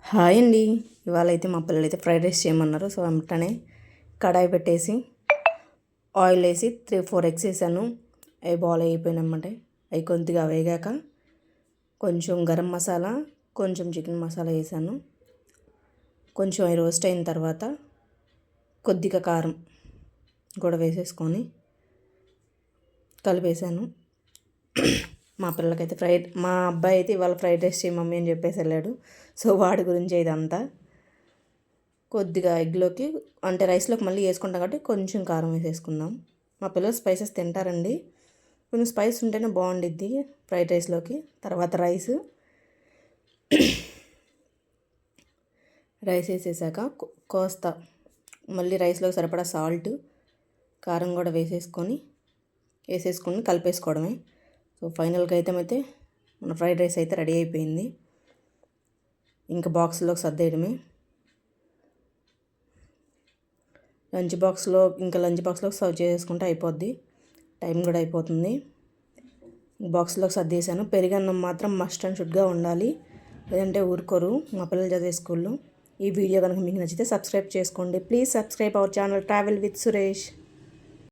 Hi అండి. ఇవాళ అయితే మా పిల్లలు ఫ్రైడ్ రైస్ చేయమన్నారు. సో వెంటనే కడాయి పెట్టేసి ఆయిల్ వేసి 3-4 ఎగ్స్ వేసాను. అవి బాయిల్ అయిపోయినమాట. అవి కొద్దిగా వేగాక కొంచెం గరం మసాలా, కొంచెం చికెన్ మసాలా వేసాను. కొంచెం అవి రోస్ట్ అయిన తర్వాత కొద్దిగా కారం కూడా వేసేసుకొని కలిపేసాను. మా పిల్లలకైతే మా అబ్బాయి అయితే ఇవాళ ఫ్రైడ్ రైస్ చేయి మమ్మీ అని చెప్పేసి వెళ్ళాడు. సో వాడి గురించి ఇదంతా కొద్దిగా ఎగ్లోకి అంటే రైస్లోకి మళ్ళీ వేసుకుంటాం కాబట్టి కొంచెం కారం వేసేసుకుందాం. మా పిల్లలు స్పైసెస్ తింటారండి. కొంచెం స్పైస్ ఉంటేనే బాగుండిద్ది ఫ్రైడ్ రైస్లోకి. తర్వాత రైస్ వేసేసాక కోస్తా మళ్ళీ రైస్లోకి సరిపడా సాల్ట్, కారం కూడా వేసేసుకొని కలిపేసుకోవడమే. సో ఫైనల్గా అయితే మన ఫ్రైడ్ రైస్ అయితే రెడీ అయిపోయింది. ఇంకా బాక్స్లోకి సర్దేయడమే. లంచ్ బాక్స్లోకి సర్వ్ చేసుకుంటే అయిపోద్ది. టైం కూడా అయిపోతుంది. బాక్స్లోకి సర్దేశాను. పెరుగన్నం మాత్రం మస్ట్ అండ్ షుడ్గా ఉండాలి, లేదంటే ఊరుకోరు మా పిల్లలు చదివే స్కూల్లో. ఈ వీడియో కనుక మీకు నచ్చితే సబ్స్క్రైబ్ చేసుకోండి. Please subscribe our channel travel with Suresh.